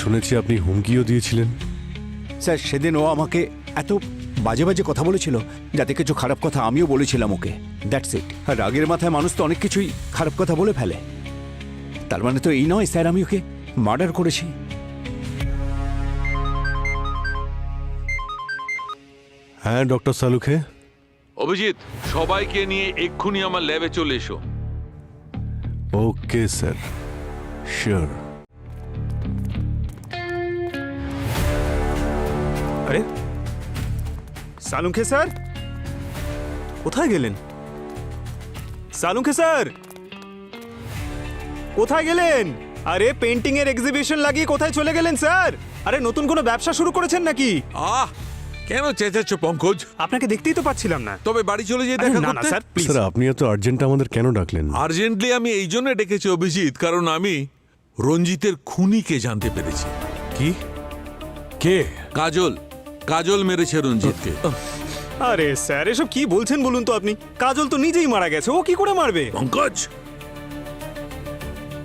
শুনেছি আপনি হুমকিও দিয়েছিলেন। স্যার সেদিন ও আমাকে এত বাজে বাজে কথা বলেছিল, যাতে কিছু খারাপ কথা আমিও বলেছিলাম ওকে। That's it. আর রাগের মাথায় মানুষ তো অনেক কিছুই খারাপ কথা বলে ফেলে। তার মানে তো এই নয় স্যার আমি ওকে মার্ডার করেছি। হ্যাঁ ডক্টর সালুখে। অভিজিৎ, সবাইকে নিয়ে এক্ষুনি আমার ল্যাবে চলে এসো। Okay sir, sure. Salunkhe sir, কোথায় গেলেন? সালুঙ্খে স্যার, কোথায় গেলেন? আরে পেন্টিং এর এক্সিবিশন লাগিয়ে কোথায় চলে গেলেন স্যার? আরে নতুন কোনো ব্যবসা শুরু করেছেন নাকি? আহ কেন চেঁচাচ্ছ পঙ্কজ? আপনাকে দেখতেই তো পাচ্ছিলাম না। তবে বাড়ি চলে যেয়ে আরে দেখা না না করতে। Sir, please. স্যার আপনি এত আর্জেন্ট আমাদের কেন ডাকলেন? আর্জেন্টলি আমি এই জন্য ডেকেছি অভিজিৎ, কারণ আমি রঞ্জিতের খুনিকে জানতে পেরেছি। কি? কে? কাজল। কাজল মেরেছে রঞ্জিতকে। আরে স্যার এসব কি বলছেন বলুন তো আপনি? কাজল তো নিজেই মারা গেছে, ও কি করে মারবে? পঙ্কজ,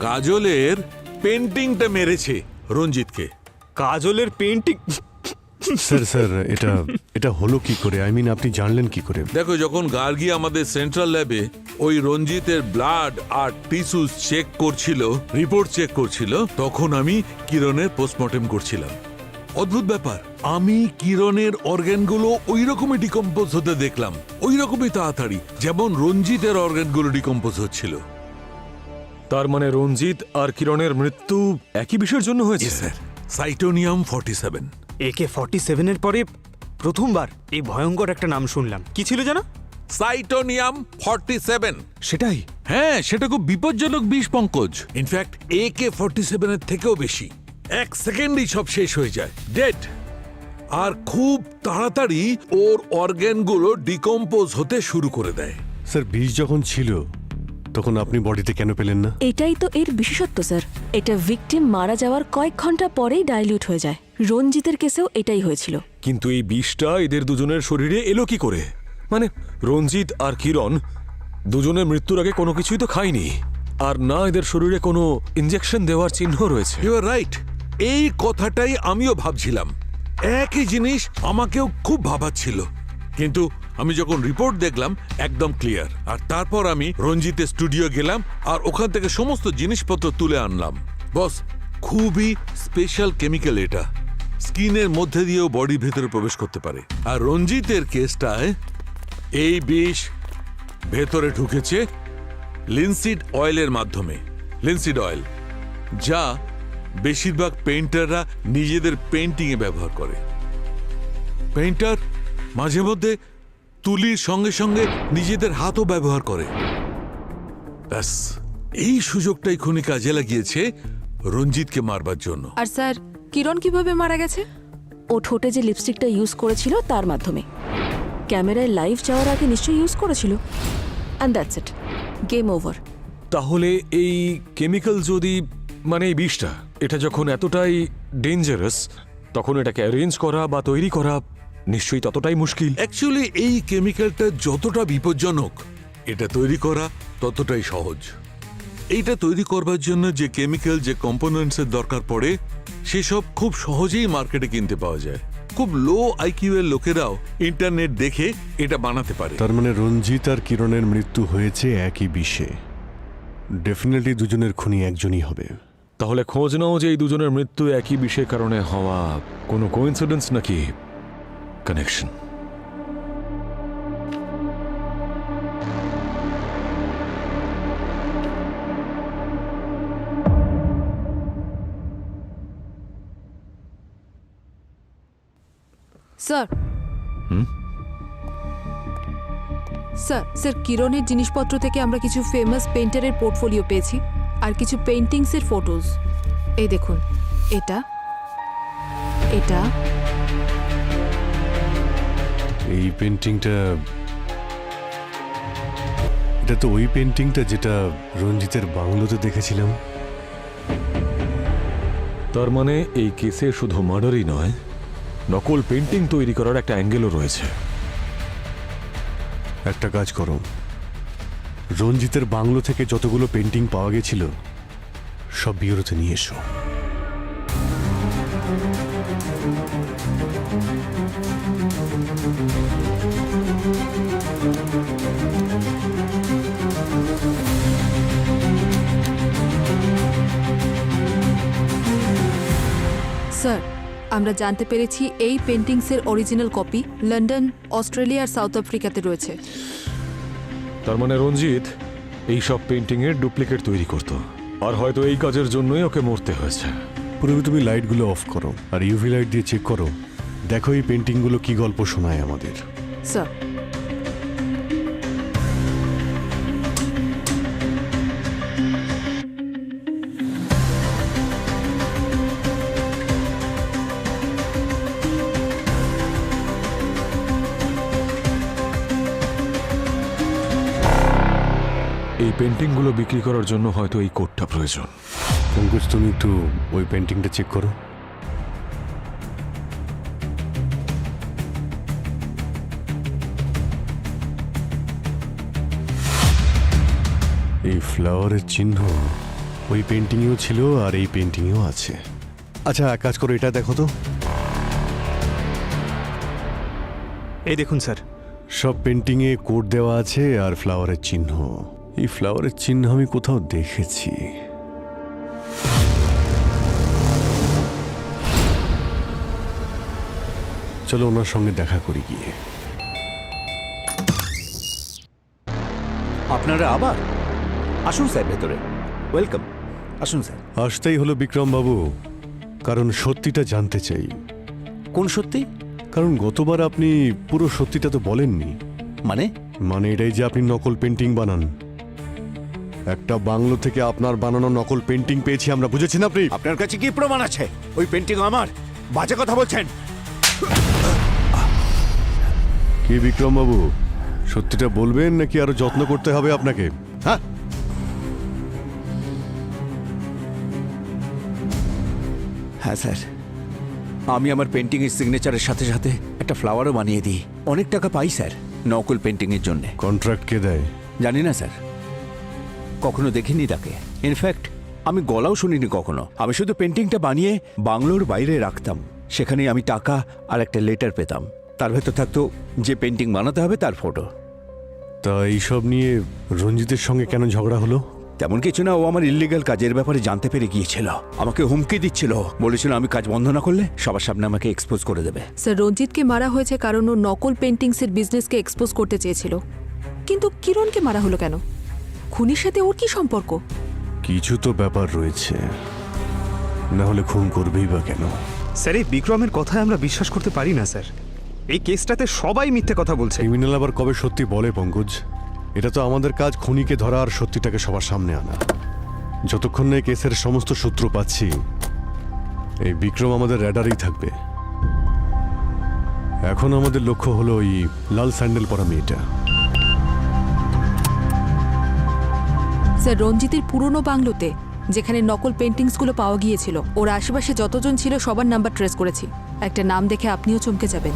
কাজলের পেন্টিংটা মেরেছে রঞ্জিতকে। কাজলের পেন্টিং? স্যার স্যার এটা হলো কি করে? আই মিন আপনি জানলেন কি করে? দেখো, যখন গার্গী আমাদের সেন্ট্রাল ল্যাবে ওই রঞ্জিতের ব্লাড আর টিস্যুস চেক করছিল, রিপোর্ট চেক করছিল, তখন আমি কিরণের পোস্টমর্টেম করছিলাম। অদ্ভুত ব্যাপার, আমি কিরণের অর্গানগুলো ওই রকমই ডিকম্পোজ হতে দেখলাম, ওই রকমই তাড়াতাড়ি যেমন রঞ্জিতের অর্গানগুলো ডিকম্পোজ হচ্ছিল। তার মানে রঞ্জিত আর কিরণের মৃত্যু একই বিষয়ের জন্য হয়েছে? স্যার, সাইটোনিয়াম 47। AK-47 এর পরে প্রথমবার এই ভয়ঙ্কর একটা নাম শুনলাম। কি ছিল জানো? সাইটোনিয়াম 47। সেটাই? হ্যাঁ, সেটা খুব বিপজ্জনক বিষ পঙ্কজ। ইনফ্যাক্ট AK-47 এর থেকেও বেশি। এক সেকেন্ডেই সব শেষ হয়ে যায়, ডেড। আর খুব তাড়াতাড়ি ওর অর্গানগুলো ডিকম্পোজ হতে শুরু করে দেয়। স্যার বিষ যখন ছিল তখন আপনি বডিতে কেন পেলেন না? এটাই তো এর বিশেষত্ব স্যার। এটা ভিকটিম মারা যাওয়ার কয়েক ঘন্টা পরেই ডাইলিউট হয়ে যায়। রঞ্জিতের কেসেও এটাই হয়েছিল। কিন্তু এই বিষটা এদের দুজনের শরীরে এলো কি করে? মানে রঞ্জিত আর কিরণ দুজনের মৃত্যুর আগে কোনো কিছুই তো খায়নি, আর না এদের শরীরে কোনো ইনজেকশন দেওয়ার চিহ্ন রয়েছে। ইউ আর রাইট, এই কথাটাই আমিও ভাবছিলাম। একই জিনিস আমাকেও খুব ভাবাচ্ছিল, কিন্তু আমি যখন রিপোর্ট দেখলাম একদম ক্লিয়ার। আর তারপর আমি রঞ্জিতের স্টুডিও গেলাম আর ওখান থেকে সমস্ত জিনিসপত্র তুলে আনলাম। বস, খুবই স্পেশাল কেমিক্যাল এটা, স্কিনের মধ্যে দিয়েও বডির ভেতরে প্রবেশ করতে পারে। আর রঞ্জিতের কেসটায় এই বিষ ভেতরে ঢুকেছে লিনসিড অয়েলের মাধ্যমে। লিনসিড অয়েল, যা বেশিরভাগ পেইন্টাররা নিজেদের পেইন্টিংয়ে ব্যবহার করে। পেইন্টার মাঝে মধ্যে তুলির সঙ্গে সঙ্গে নিজেদের হাতও ব্যবহার করে। ব্যাস, এই সুযোগটাই খুনি কাজে লাগিয়েছে রঞ্জিতকে মারবার জন্য। আর স্যার কিরণ কিভাবে মারা গেছে? ও ঠোঁটে যে লিপস্টিকটা ইউজ করেছিল তার মাধ্যমে। ক্যামেরায় লাইভ যাওয়ার আগে নিশ্চয়ই ইউজ করেছিল। And that's it, game over. তাহলে এই কেমিক্যাল যদি, মানে এই বিষটা, এটা যখন এতটাই ডেঞ্জারাস, তখন এটাকে অ্যারেঞ্জ করা বা তৈরি করা নিশ্চয়ই ততটাই মুশকিল। অ্যাকচুয়ালি এই কেমিক্যালটা যতটা বিপজ্জনক, এটা তৈরি করা ততটাই সহজ। এইটা তৈরি করবার জন্য যে কেমিক্যাল, যে কম্পোনেন্টসের দরকার পড়ে, সেসব খুব সহজেই মার্কেটে কিনতে পাওয়া যায়। খুব লো আইকিউ এর লোকেরাও ইন্টারনেট দেখে এটা বানাতে পারে। তার মানে রঞ্জিত আর কিরণের মৃত্যু হয়েছে একই বিষে। ডেফিনেটলি দুজনের খুনি একজনই হবে। তাহলে খোঁজ নাও যে এই দুজনের মৃত্যু একই বিষয়ের কারণে হওয়া কোনো কোইন্সিডেন্স নাকি কানেকশন। স্যার স্যার কিরণের জিনিসপত্র থেকে আমরা কিছু ফেমাস পেইন্টারের পোর্টফোলিও পেয়েছি আর কিছু পেইন্টিংসের ফটোজ। এই দেখুন, এটা এটা এই পেন্টিংটা, এটা তো ওই পেন্টিংটা যেটা রঞ্জিতের বাংলোতে দেখেছিলাম। তার মানে এই কেসে শুধু মার্ডারই নয়, নকল পেন্টিং তৈরি করার একটা অ্যাঙ্গেলও রয়েছে। একটা কাজ করো, রঞ্জিতের বাংলো থেকে যতগুলো পেন্টিং পাওয়া গেছিল সব বিউরোতে নিয়ে এসো। স্যার আমরা জানতে পেরেছি এই পেন্টিংসের অরিজিনাল কপি লন্ডন, অস্ট্রেলিয়া আর সাউথ আফ্রিকাতে রয়েছে। তার মানে রঞ্জিত এই সব পেন্টিং এর ডুপ্লিকেট তৈরি করত, আর হয়তো এই কাজের জন্যই ওকে মরতে হয়েছে। পূর্বে তুমি লাইটগুলো অফ করো আর ইউভি লাইট দিয়ে চেক করো, দেখো এই পেন্টিংগুলো কি গল্প শোনায় আমাদের। স্যার, এই পেন্টিংগুলো বিক্রি করার জন্য হয়তো এই কোডটা প্রয়োজন। পঙ্কজ, তুমি একটু ওই পেন্টিংটা চেক করো। এই ফ্লাওয়ারের চিহ্ন ওই পেন্টিংয়েও ছিল আর এই পেন্টিংয়েও আছে। আচ্ছা, এক কাজ করো, এটা দেখো তো। এই দেখুন স্যার, সব পেন্টিংয়ে কোড দেওয়া আছে আর ফ্লাওয়ারের চিহ্ন। এই ফ্লাওয়ারের চিহ্ন আমি কোথাও দেখেছি। চলো ওনার সঙ্গে দেখা করি গিয়ে। আপনারা আবার আসুন স্যার ভেতরে। ওয়েলকাম, আসুন স্যার। আসতেই হলো বিক্রম বাবু, কারণ সত্যিটা জানতে চাই। কোন সত্যি? কারণ গতবার আপনি পুরো সত্যিটা তো বলেননি। মানে এটাই যে আপনি নকল পেন্টিং বানান। একটা বাংলো থেকে আপনার বানানো নকল পেন্টিং পেয়েছি আমরা, বুঝেছেন আপনি? আপনার কাছে কি প্রমাণ আছে? ওই পেন্টিং আমার। বাজে কথা বলছেন। কি বিক্রম বাবু, সত্যিটা বলবেন নাকি আরো যত্ন করতে হবে আপনাকে? হ্যাঁ, হ্যাঁ স্যার, আমি আমার পেন্টিংয়ের সিগনেচারের সাথে সাথে একটা ফ্লাওয়ারও বানিয়ে দিই। অনেক টাকা পাই স্যার নকল পেন্টিংয়ের জন্য। কন্ট্রাক্ট কে দেয় জানি না স্যার, কখনো দেখিনি তাকে। ইনফ্যাক্ট আমি গলাও শুনিনি কখনো। আমি শুধু পেন্টিংটা বানিয়ে বাংলোর বাইরে রাখতাম। সেখানেই আমি টাকা আর একটা লেটার পেতাম। তার ভেতর থাকতো যে পেন্টিং বানাতে হবে তার ফটো। তা এইসব নিয়ে রঞ্জিতের সঙ্গে কেন ঝগড়া হলো? তেমন কিছু না, ও আমার ইল্লিগাল কাজের ব্যাপারে জানতে পেরে গিয়েছিল। আমাকে হুমকি দিচ্ছিল, বলেছিল আমি কাজ বন্ধ না করলে সবার সামনে আমাকে এক্সপোজ করে দেবে। স্যার, রঞ্জিতকে মারা হয়েছে কারণ ও নকল পেন্টিংসের বিজনেসকে এক্সপোজ করতে চেয়েছিল। কিন্তু কিরণকে মারা হলো কেন? খুনির সাথে ওর কি সম্পর্ক? কিছু তো ব্যাপার রয়েছে, না হলে খুন করবেই বা কেন? স্যার, এই বিক্রমের কথায় আমরা বিশ্বাস করতে পারি না স্যার। এই কেসটাতে সবাই মিথ্যে কথা বলছে। ক্রিমিনাল আবার কবে সত্যি বলে পঙ্কজ? এটা তো আমাদের কাজ, খুনিকে ধরা আর সত্যিটাকে সবার সামনে আনা। যতক্ষণ না এই কেসের সমস্ত সূত্র পাচ্ছি, এই বিক্রম আমাদের র্যাডারেই থাকবে। এখন আমাদের লক্ষ্য হলো ওই লাল স্যান্ডেল পরা মেয়েটা। স্যার, রঞ্জিতের পুরনো বাংলোতে যেখানে নকল পেন্টিংসগুলো পাওয়া গিয়েছিল, ওর আশেপাশে যতজন ছিল সবার নাম্বার ট্রেস করেছি। একটা নাম দেখে আপনিও চমকে যাবেন।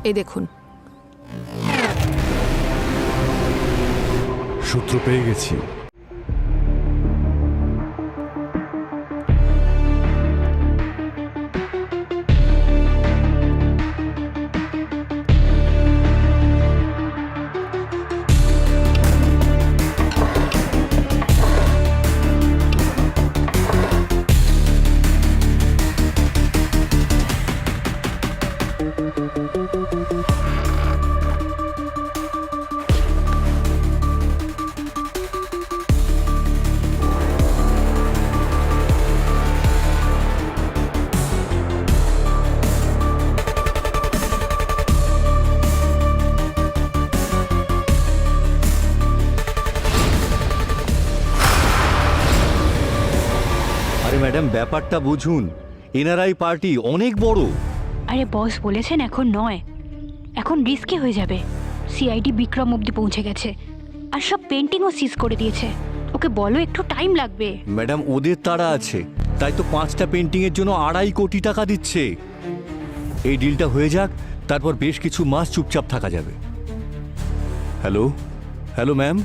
এই দেখুন, সূত্র পেয়ে গেছি। আরে ম্যাডাম, ব্যাপারটা বুঝুন। এনআরআই পার্টি অনেক বড়। আরে বস বলেছেন এখন নয়, এখন রিস্কি হয়ে যাবে। সিআইডি বিক্রম অব্দি পৌঁছে গেছে আর সব পেন্টিংও সিজ করে দিয়েছে। ওকে বলো একটু টাইম লাগবে। ম্যাডাম, ওদের তাড়া আছে, তাই তো 5টা পেন্টিংয়ের জন্য 2.5 কোটি টাকা দিচ্ছে। এই ডিলটা হয়ে যাক, তারপর বেশ কিছু মাস চুপচাপ থাকা যাবে। Hello hello ma'am.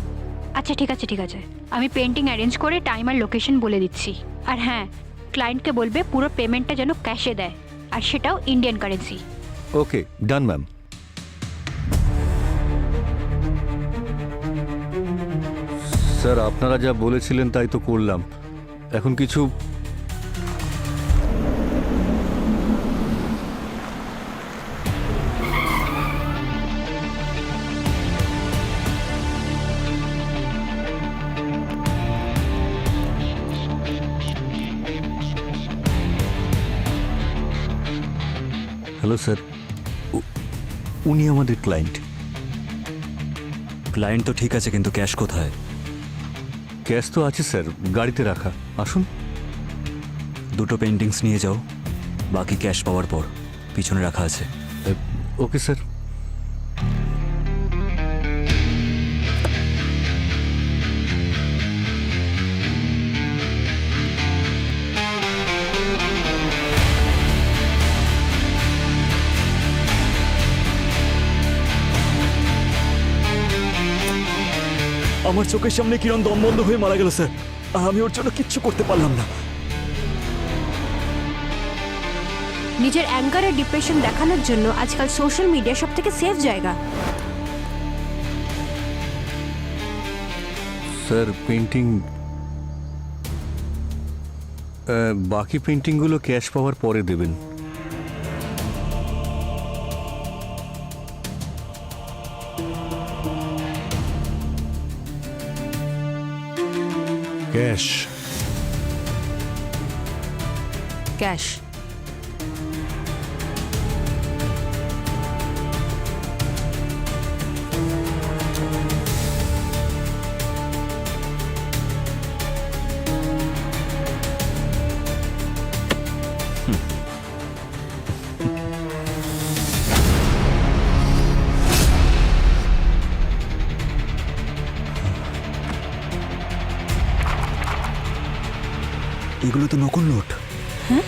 আচ্ছা ঠিক আছে ঠিক আছে, আমি পেন্টিং অ্যারেঞ্জ করে টাইম আর লোকেশন বলে দিচ্ছি। আর হ্যাঁ, ক্লায়েন্টকে বলবে পুরো পেমেন্টটা যেন ক্যাশে দেয়, আর সেটাও ইন্ডিয়ান কারেন্সি। ওকে, ডান ম্যাম। স্যার, আপনারা যা বলেছিলেন তাই তো করলাম। এখন কিছু হ্যালো স্যার, উনি আমাদের ক্লায়েন্ট। ক্লায়েন্ট তো ঠিক আছে, কিন্তু ক্যাশ কোথায়? ক্যাশ তো আছে স্যার, গাড়িতে রাখা। আসুন। দুটো পেন্টিংস নিয়ে যাও, বাকি ক্যাশ পাওয়ার পর পিছনে রাখা আছে। Okay sir. আমার চোখের সামনে কিরণ দম বন্ধ হয়ে মারা গেল স্যার, আর আমি ওর জন্য কিচ্ছু করতে পারলাম না। নিজের অ্যাঙ্গার আর ডিপ্রেশন দেখানোর জন্য আজকাল সোশ্যাল মিডিয়া সব থেকে সেফ জায়গা। স্যার পেন্টিং, বাকি পেন্টিংগুলো ক্যাশ পাওয়ার পরে দেবেন। ক্যাশ। ক্যাশ। এগুলো তো নকল নোট। হ্যাঁ,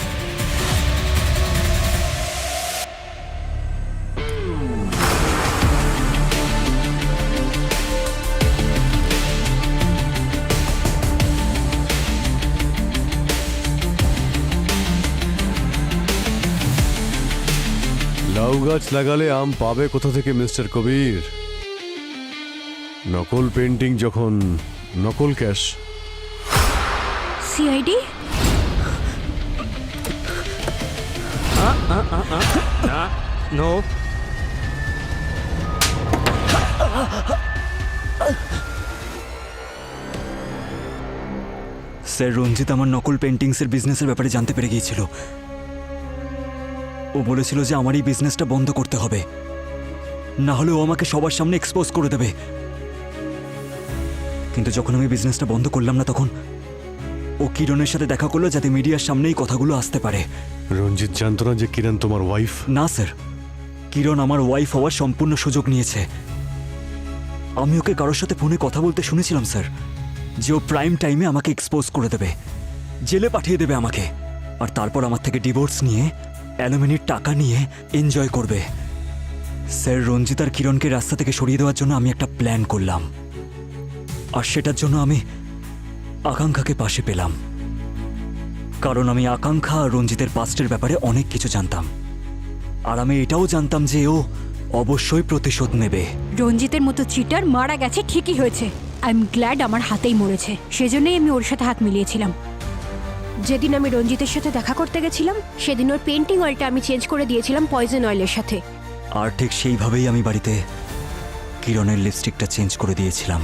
লাউ গাছ লাগালে আম পাবে কোথা থেকে মিস্টার কবির? নকল পেন্টিং যখন নকল ক্যাশ। সিআইডি? নো। স্যার রঞ্জিত আমার নকল পেন্টিংসের বিজনেসের ব্যাপারে জানতে পেরে গিয়েছিল। ও বলেছিল যে আমার এই বিজনেসটা বন্ধ করতে হবে, না হলে ও আমাকে সবার সামনে এক্সপোজ করে দেবে। কিন্তু যখন আমি বিজনেসটা বন্ধ করলাম না, তখন ও কিরণের সাথে দেখা করলো যাতে মিডিয়ার সামনেই কথাগুলো আসতে পারে। রঞ্জিত জানতো না যে কিরণ তোমার ওয়াইফ? না স্যার, কিরণ আমার ওয়াইফ হওয়ার সম্পূর্ণ সুযোগ নিয়েছে। আমি ওকে কারোর সাথে ফোনে কথা বলতে শুনেছিলাম স্যার, যে ও প্রাইম টাইমে আমাকে এক্সপোজ করে দেবে, জেলে পাঠিয়ে দেবে আমাকে, আর তারপর আমার থেকে ডিভোর্স নিয়ে অ্যালুমিনির টাকা নিয়ে এনজয় করবে। স্যার রঞ্জিত আর কিরণকে রাস্তা থেকে সরিয়ে দেওয়ার জন্য আমি একটা প্ল্যান করলাম, আর সেটার জন্য আমি আকাঙ্ক্ষাকে পাশে পেলাম। কারণ আমি আকাঙ্ক্ষা আর রঞ্জিতের পাস্টের ব্যাপারে অনেক কিছু জানতাম, আর আমি এটাও জানতাম যে ও অবশ্যই প্রতিশোধ নেবে। রঞ্জিতের মতো চিটার মারা গেছে ঠিকই হয়েছে। আই এম গ্ল্যাড আমার হাতেই মরেছে, সেজন্যই আমি ওর সাথে হাত মিলিয়েছিলাম। যেদিন আমি রঞ্জিতের সাথে দেখা করতে গেছিলাম, সেদিন ওর পেন্টিং অয়েলটা আমি চেঞ্জ করে দিয়েছিলাম পয়জন অয়েলের সাথে। আর ঠিক সেইভাবেই আমি বাড়িতে কিরণের লিপস্টিকটা চেঞ্জ করে দিয়েছিলাম।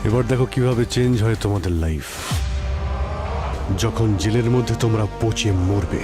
এবার দেখো কিভাবে চেঞ্জ হয় তোমাদের লাইফ, যখন জেলের মধ্যে তোমরা পচে মরবে।